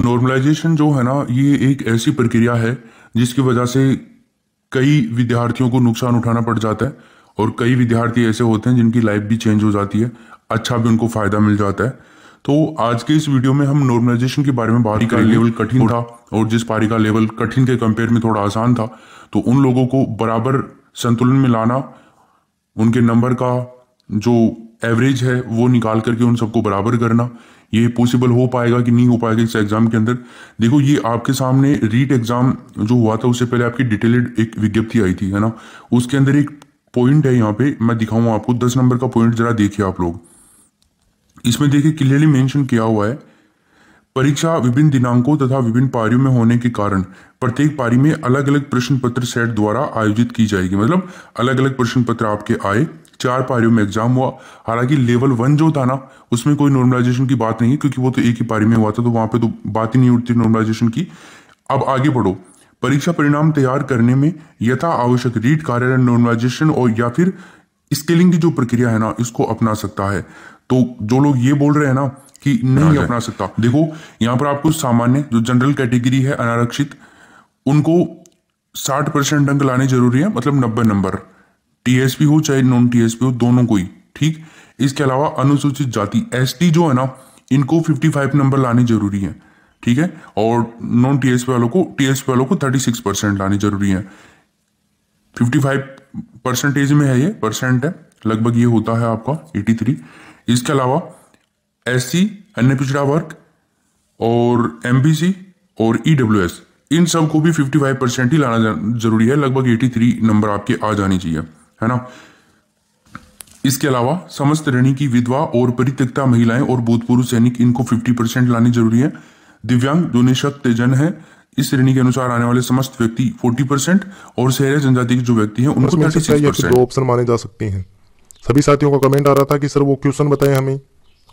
Normalisation जो है ना, ये एक ऐसी प्रक्रिया है जिसकी वजह से कई विद्यार्थियों को नुकसान उठाना पड़ जाता है और कई विद्यार्थी ऐसे होते हैं जिनकी लाइफ भी चेंज हो जाती है, अच्छा भी उनको फायदा मिल जाता है। तो आज के इस वीडियो में हम नॉर्मलाइजेशन के बारे में बात करेंगे। लेवल कठिन था और जिस पारी का लेवल कठिन के कंपेयर में थोड़ा आसान था, तो उन लोगों को बराबर संतुलन में लाना, उनके नंबर का जो एवरेज है वो निकाल करके उन सबको बराबर करना, ये पॉसिबल हो पाएगा कि नहीं हो पाएगा इस एग्जाम के अंदर। देखो, ये आपके सामने रीट एग्जाम जो हुआ था उससे पहले आपकी डिटेल्ड एक विज्ञप्ति आई थी, है ना। उसके अंदर एक पॉइंट है, यहाँ पे मैं दिखाऊंगा आपको 10 नंबर का पॉइंट, जरा देखिए आप लोग। इसमें देखिए क्लियरली मेंशन किया हुआ है, परीक्षा विभिन्न दिनांकों तथा विभिन्न पारियों में होने के कारण प्रत्येक पारी में अलग अलग प्रश्न पत्र सेट द्वारा आयोजित की जाएगी। मतलब अलग अलग प्रश्न पत्र आपके आए, 4 पारियों में एग्जाम हुआ। हालांकि लेवल 1 जो था ना, उसमें कोई नॉर्मलाइजेशन की बात नहीं है क्योंकि वो तो एक ही पारी में हुआ था, तो वहां पे तो बात ही नहीं उठती नॉर्मलाइजेशन की। अब आगे बढ़ो, परीक्षा परिणाम तैयार करने में यथा आवश्यक रीट कार्यालय नॉर्मलाइजेशन और या फिर स्केलिंग की जो प्रक्रिया है ना, इसको अपना सकता है। तो जो लोग ये बोल रहे हैं ना कि नहीं अपना सकता, देखो यहाँ पर आपको सामान्य जो जनरल कैटेगरी है, अनारक्षित, उनको 60% अंक लाने जरूरी है, मतलब 90 नंबर। टीएसपी हो चाहे नॉन टीएसपी हो, दोनों को ही, ठीक। इसके अलावा अनुसूचित जाति एसटी जो है ना, इनको 55 नंबर लाने जरूरी है, ठीक है। और नॉन टीएसपी वालों को 36% लाने जरूरी है। 55% में है, ये परसेंट है, लगभग ये होता है आपका 83। इसके अलावा एससी, अन्य पिछड़ा वर्ग और एमबीसी और ईडब्ल्यूएस, इन सब को भी 55% ही लाना जरूरी है, लगभग 83 नंबर आपके आ जानी चाहिए, है ना। इसके अलावा समस्त श्रेणी की विधवा और परित्यक्ता महिलाएं और भूतपूर्व सैनिक, इनको 50% लानी जरूरी है। दिव्यांग जो निःशक्त जन है, इस श्रेणी के अनुसार आने वाले समस्त व्यक्ति 40% और शहरी जनजाति के जो व्यक्ति हैं उनको 36%। 2 ऑप्शन माने जा सकते हैं। सभी साथियों का कमेंट आ रहा था कि सर वो क्वेश्चन बताएं हमें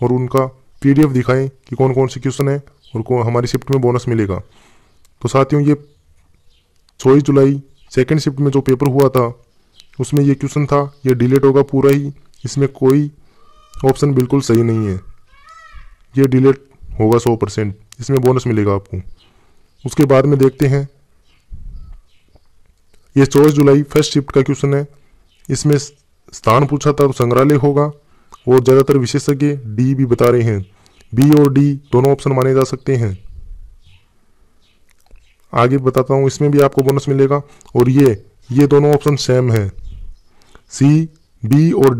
और उनका पीडीएफ दिखाएं कि कौन कौन से क्वेश्चन है और हमारी शिफ्ट में बोनस मिलेगा। तो साथियों, ये 24 जुलाई सेकेंड शिफ्ट में जो पेपर हुआ था उसमें ये क्वेश्चन था, ये डिलीट होगा पूरा ही, इसमें कोई ऑप्शन बिल्कुल सही नहीं है, ये डिलीट होगा 100%, इसमें बोनस मिलेगा आपको। उसके बाद में देखते हैं, ये 24 जुलाई फर्स्ट शिफ्ट का क्वेश्चन है, इसमें स्थान पूछा था तो संग्रहालय होगा और ज़्यादातर विशेषज्ञ डी भी बता रहे हैं। बी और डी दोनों ऑप्शन माने जा सकते हैं। आगे बताता हूँ, इसमें भी आपको बोनस मिलेगा। और ये दोनों ऑप्शन सेम है, सी, बी और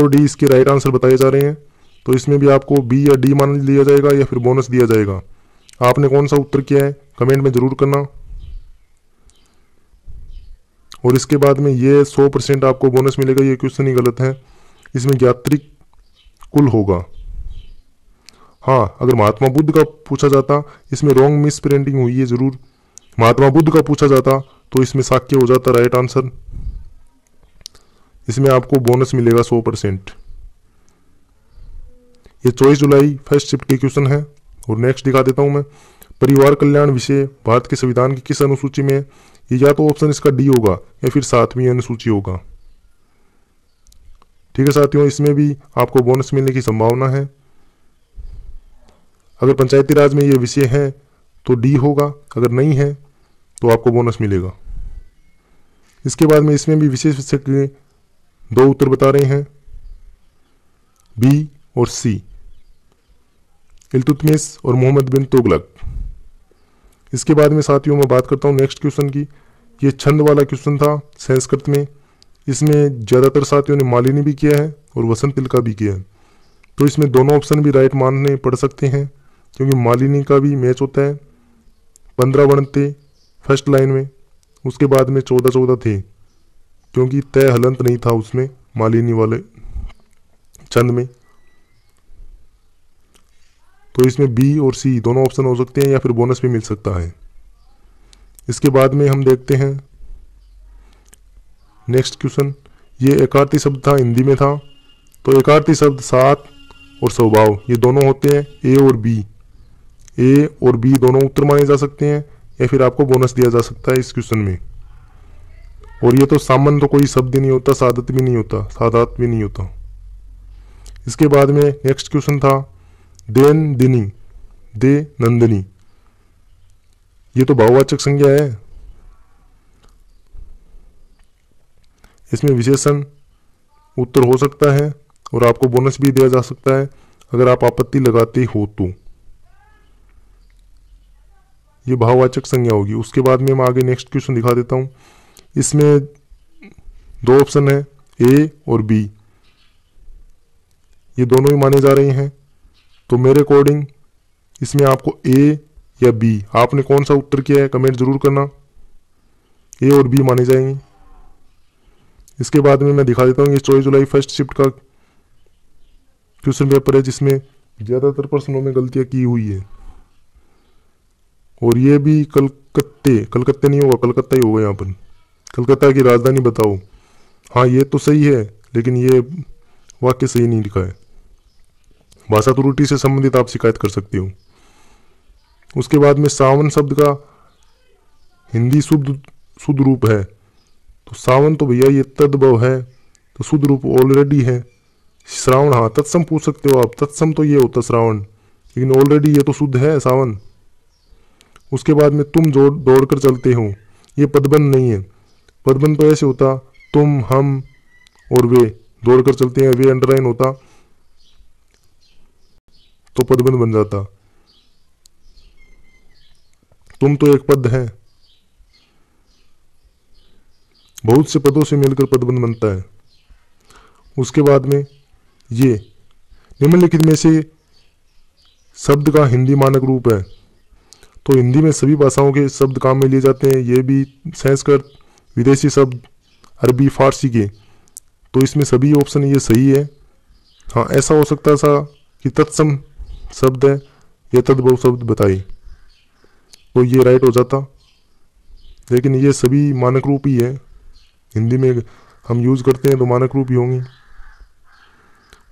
डी इसके राइट आंसर बताए जा रहे हैं। तो इसमें भी आपको बी या डी मान लिया जाएगा या फिर बोनस दिया जाएगा। आपने कौन सा उत्तर किया है कमेंट में जरूर करना। और इसके बाद में ये 100% आपको बोनस मिलेगा, ये क्वेश्चन ही गलत है, इसमें ज्ञात्रिक कुल होगा। हाँ, अगर महात्मा बुद्ध का पूछा जाता, इसमें रॉन्ग मिस प्रिंटिंग हुई है जरूर, महात्मा बुद्ध का पूछा जाता तो इसमें शाक्य हो जाता राइट आंसर, इसमें आपको बोनस मिलेगा 100%। ये 24 जुलाई फर्स्ट शिफ्ट के क्वेश्चन है। और नेक्स्ट दिखा देता हूं मैं, परिवार कल्याण विषय भारत के संविधान की किस अनुसूची में है? ये या तो ऑप्शन इसका डी होगा या फिर 7वीं अनुसूची होगा, ठीक है साथियों। इसमें भी आपको बोनस मिलने की संभावना है। अगर पंचायती राज में ये विषय है तो डी होगा, अगर नहीं है तो आपको बोनस मिलेगा। इसके बाद में इसमें भी विशेष विषय के 2 उत्तर बता रहे हैं, बी और सी, इल्तुतमिश और मोहम्मद बिन तुगलक। इसके बाद में साथियों मैं बात करता हूँ नेक्स्ट क्वेश्चन की। ये छंद वाला क्वेश्चन था संस्कृत में, इसमें ज़्यादातर साथियों ने मालिनी भी किया है और वसंत तिलका भी किया है। तो इसमें दोनों ऑप्शन भी राइट मानने पड़ सकते हैं क्योंकि मालिनी का भी मैच होता है। 15 वर्ण थे फर्स्ट लाइन में, उसके बाद में 14 थे क्योंकि तय हलंत नहीं था उसमें मालिनी वाले छंद में। तो इसमें बी और सी दोनों ऑप्शन हो सकते हैं या फिर बोनस भी मिल सकता है। इसके बाद में हम देखते हैं नेक्स्ट क्वेश्चन। ये एकार्थी शब्द था, हिंदी में था। तो एकार्थी शब्द सात और स्वभाव ये दोनों होते हैं, ए और बी दोनों उत्तर माने जा सकते हैं या फिर आपको बोनस दिया जा सकता है इस क्वेश्चन में। और ये तो सामान्य तो कोई शब्द ही नहीं होता, सादत भी नहीं होता। इसके बाद में नेक्स्ट क्वेश्चन था देन दिनी, दे नंदिनी, ये तो भाववाचक संज्ञा है। इसमें विशेषण उत्तर हो सकता है और आपको बोनस भी दिया जा सकता है अगर आप आपत्ति लगाते हो तो। ये भाववाचक संज्ञा होगी। उसके बाद में मैं आगे नेक्स्ट क्वेश्चन दिखा देता हूं। इसमें दो ऑप्शन है, ए और बी, ये दोनों ही माने जा रहे हैं। तो मेरे अकॉर्डिंग इसमें आपको ए या बी, आपने कौन सा उत्तर किया है कमेंट जरूर करना। ए और बी माने जाएंगे। इसके बाद में मैं दिखा देता हूँ, ये 24 जुलाई फर्स्ट शिफ्ट का क्वेश्चन पेपर है जिसमें ज्यादातर प्रश्नों में गलतियां की हुई है। और ये भी कलकत्ते नहीं होगा, कलकत्ता ही होगा यहाँ पर। कलकत्ता की राजधानी बताओ। हाँ ये तो सही है, लेकिन ये वाक्य सही नहीं लिखा है। भाषा त्रुटि से संबंधित आप शिकायत कर सकते हो। उसके बाद में सावन शब्द का हिंदी शुद्ध रूप है, तो सावन तो भैया ये तद्भव है, तो शुद्ध रूप ऑलरेडी है। श्रावण, हाँ तत्सम पूछ सकते हो आप, तत्सम तो ये होता श्रावण, लेकिन ऑलरेडी ये तो शुद्ध है सावन। उसके बाद में तुम दौड़ कर चलते हो, ये पदबंध नहीं है। पदबंध तो ऐसे होता, तुम, हम और वे दौड़ कर चलते हैं, वे अंडरलाइन होता तो पदबंध बन जाता। तुम तो एक पद है, बहुत से पदों से मिलकर पदबंध बनता है। उसके बाद में ये निम्नलिखित में से शब्द का हिंदी मानक रूप है, तो हिंदी में सभी भाषाओं के शब्द काम में लिए जाते हैं, ये भी संस्कृत, विदेशी शब्द, अरबी, फारसी के, तो इसमें सभी ऑप्शन ये सही है। हाँ ऐसा हो सकता था कि तत्सम शब्द है या तद्भव शब्द बताए, तो ये राइट हो जाता, लेकिन ये सभी मानक रूप ही है। हिंदी में हम यूज करते हैं तो मानक रूप ही होंगी।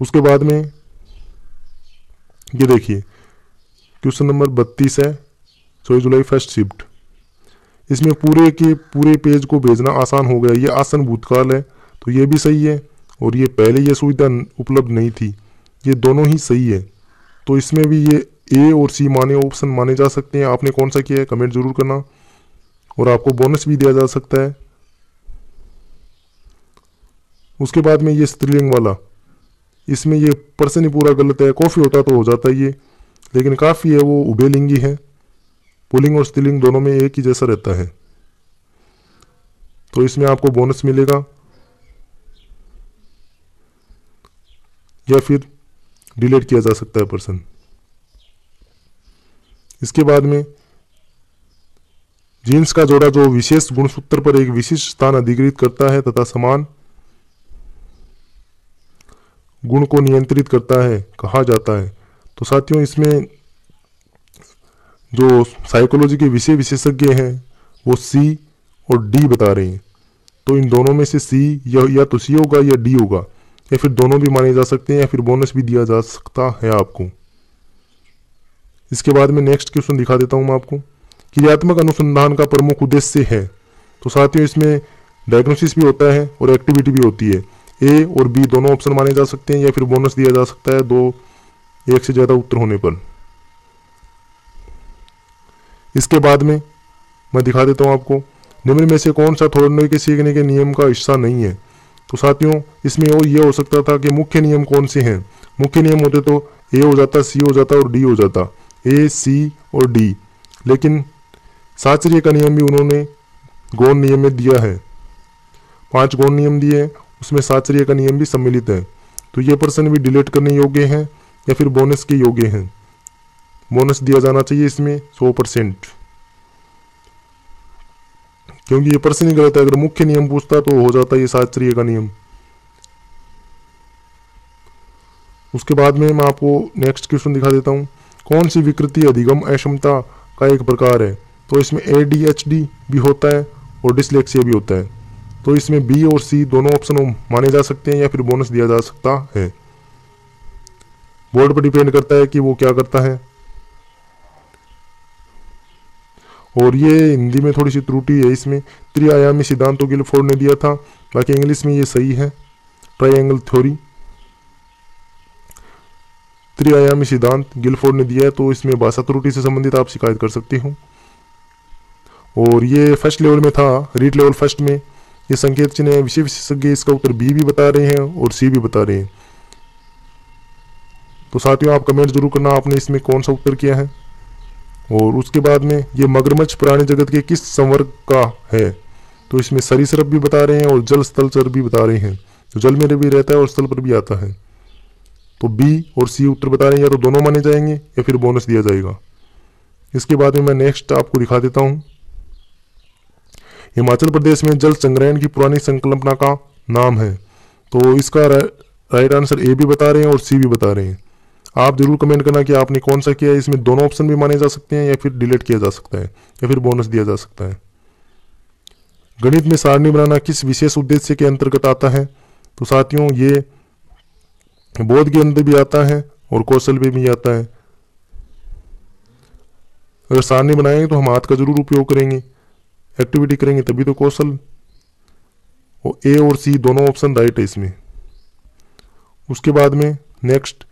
उसके बाद में ये देखिए क्वेश्चन नंबर 32 है, 24 जुलाई फर्स्ट शिफ्ट। इसमें पूरे के पूरे पेज को भेजना आसान हो गया, ये आसन भूतकाल है, तो ये भी सही है। और ये पहले ये सुविधा उपलब्ध नहीं थी, ये दोनों ही सही है। तो इसमें भी ये ए और सी माने ऑप्शन माने जा सकते हैं। आपने कौन सा किया है कमेंट जरूर करना, और आपको बोनस भी दिया जा सकता है। उसके बाद में ये स्त्रीलिंग वाला, इसमें ये पर्सन ही पूरा गलत है। कॉफी होता तो हो जाता ये, लेकिन काफी है वो उभयलिंगी है। पुल्लिंग और स्त्रीलिंग दोनों में एक ही जैसा रहता है, तो इसमें आपको बोनस मिलेगा या फिर डिलीट किया जा सकता है पर्सन। इसके बाद में जीन्स का जोड़ा जो विशेष गुणसूत्र पर एक विशिष्ट स्थान अधिकृत करता है तथा समान गुण को नियंत्रित करता है कहा जाता है। तो साथियों इसमें जो साइकोलॉजी के विषय विशेषज्ञ हैं वो सी और डी बता रहे हैं, तो इन दोनों में से सी या तो सी होगा या डी होगा, या फिर दोनों भी माने जा सकते हैं, या फिर बोनस भी दिया जा सकता है आपको। इसके बाद में नेक्स्ट क्वेश्चन दिखा देता हूं मैं आपको। क्रियात्मक अनुसंधान का प्रमुख उद्देश्य है, तो साथियों इसमें डायग्नोसिस भी होता है और एक्टिविटी भी होती है। ए और बी दोनों ऑप्शन माने जा सकते हैं, या फिर बोनस दिया जा सकता है दो एक से ज्यादा उत्तर होने पर। इसके बाद में मैं दिखा देता हूं आपको, निम्न में से कौन सा थोड़ने के सीखने के नियम का हिस्सा नहीं है। तो साथियों इसमें और ये हो सकता था कि मुख्य नियम कौन से हैं। मुख्य नियम होते तो ए हो जाता, सी हो जाता और डी हो जाता, ए सी और डी, लेकिन साचर्य का नियम भी उन्होंने गौण नियम में दिया है। 5 गौण नियम दिए हैं, उसमें साचर्य का नियम भी सम्मिलित है। तो ये पर्सन भी डिलीट करने योग्य हैं या फिर बोनस के योग्य हैं। बोनस दिया जाना चाहिए इसमें 100%, क्योंकि ये पर्सन ही गलत है। अगर मुख्य नियम पूछता तो हो जाता ये साचर्य का नियम। उसके बाद में मैं आपको नेक्स्ट क्वेश्चन दिखा देता हूं। कौन सी विकृति अधिगम अक्षमता का एक प्रकार है। तो इसमें ADHD भी होता है और डिसलेक्सिया भी होता है। तो इसमें बी और सी दोनों ऑप्शन माने जा सकते हैं या फिर बोनस दिया जा सकता है। बोर्ड पर डिपेंड करता है कि वो क्या करता है। और ये हिंदी में थोड़ी सी त्रुटि है, इसमें त्रिआयामी सिद्धांतों गिलफोर्ड ने दिया था, बाकी इंग्लिश में ये सही है, ट्रायंगल थ्योरी। त्रिआयामी सिद्धांत गिलफोर्ड ने दिया है, तो इसमें भाषा त्रुटि से संबंधित आप शिकायत कर सकते हो। और ये फर्स्ट लेवल में था, रीड लेवल फर्स्ट में ये संकेत चिन्ह है। विषय विशेषज्ञ इसका उत्तर बी भी बता रहे हैं और सी भी बता रहे हैं। तो साथियों आप कमेंट जरूर करना आपने इसमें कौन सा उत्तर किया है। और उसके बाद में ये मगरमच्छ प्राणी जगत के किस संवर्ग का है, तो इसमें सरीसृप भी बता रहे हैं और जल स्थलचर भी बता रहे हैं। तो जल में भी रहता है और स्थल पर भी आता है। तो बी और सी उत्तर बता रहे हैं, या तो दोनों माने जाएंगे या फिर बोनस दिया जाएगा। इसके बाद में मैं नेक्स्ट आपको दिखा देता हूँ। हिमाचल प्रदेश में जल संग्रहण की पुरानी संकल्पना का नाम है, तो इसका राइट आंसर ए भी बता रहे हैं और सी भी बता रहे हैं। आप जरूर कमेंट करना कि आपने कौन सा किया है। इसमें दोनों ऑप्शन भी माने जा सकते हैं या फिर डिलीट किया जा सकता है या फिर बोनस दिया जा सकता है। गणित में सारणी बनाना किस विशेष उद्देश्य के अंतर्गत आता है, तो साथियों ये बोध के अंदर भी आता है और कौशल में भी आता है। अगर सारणी बनाएंगे तो हम हाथ का जरूर उपयोग करेंगे, एक्टिविटी करेंगे, तभी तो कौशल। और ए और सी दोनों ऑप्शन राइट है इसमें। उसके बाद में नेक्स्ट,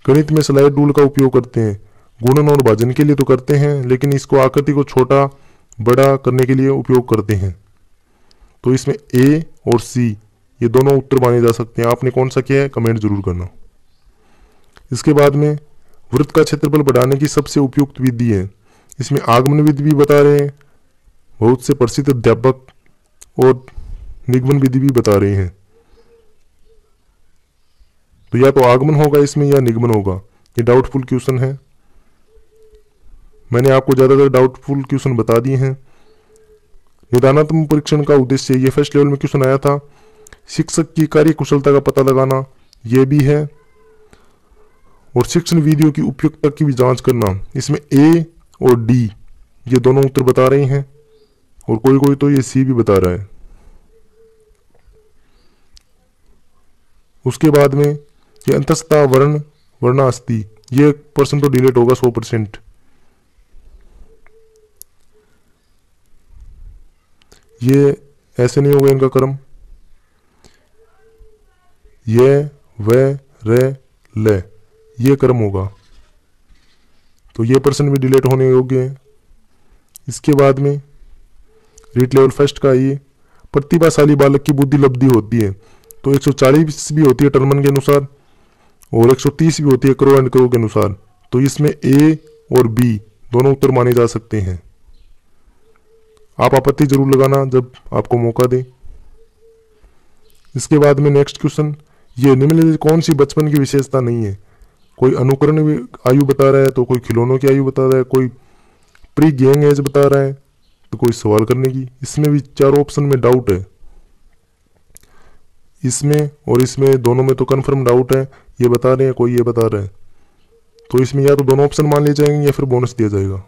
गणित में स्लाइड रूल का उपयोग करते हैं। गुणन और भाजन के लिए तो करते हैं, लेकिन इसको आकृति को छोटा बड़ा करने के लिए उपयोग करते हैं। तो इसमें ए और सी ये दोनों उत्तर माने जा सकते हैं। आपने कौन सा किया है कमेंट जरूर करना। इसके बाद में वृत्त का क्षेत्रफल बढ़ाने की सबसे उपयुक्त विधि है। इसमें आगमन विधि भी बता रहे हैं बहुत से प्रसिद्ध अध्यापक, और निगमन विधि भी बता रहे हैं। तो या तो आगमन होगा इसमें या निगमन होगा। ये डाउटफुल क्वेश्चन है, मैंने आपको ज्यादातर डाउटफुल क्वेश्चन बता दिए हैं। निदानात्मक परीक्षण का उद्देश्य, ये फर्स्ट लेवल में क्वेश्चन आया था, शिक्षक की कार्य कुशलता का पता लगाना, यह भी है। और शिक्षण विधियों की उपयुक्तता की भी जांच करना। इसमें ए और डी ये दोनों उत्तर बता रहे हैं, और कोई कोई तो ये सी भी बता रहा है। उसके बाद में ये अंतस्था वर्ण वर्णास्ति, ये पर्सन तो डिलीट होगा 100%। ये ऐसे नहीं होगा इनका क्रम, ये व रे ले ये क्रम होगा, तो ये पर्सन भी डिलीट होने योग्य है। इसके बाद में रीड लेवल फर्स्ट का ये प्रतिभाशाली बालक की बुद्धि लब्धि होती है, तो 140 भी होती है टर्मन के अनुसार और 130 भी होती है करो एंड करो के अनुसार। तो इसमें ए और बी दोनों उत्तर माने जा सकते हैं। आप आपत्ति जरूर लगाना जब आपको मौका दे। इसके बाद में नेक्स्ट क्वेश्चन, ये निम्नलिखित कौन सी बचपन की विशेषता नहीं है। कोई अनुकरण आयु बता रहा है, तो कोई खिलौनों की आयु बता रहा है, कोई प्री गैंग एज बता रहा है, तो कोई सवाल करने की। इसमें भी चारों ऑप्शन में डाउट है, इसमें और इसमें दोनों में तो कंफर्म डाउट है। ये बता रहे हैं, कोई ये बता रहा है, तो इसमें या तो दोनों ऑप्शन मान लिए जाएंगे या फिर बोनस दिया जाएगा।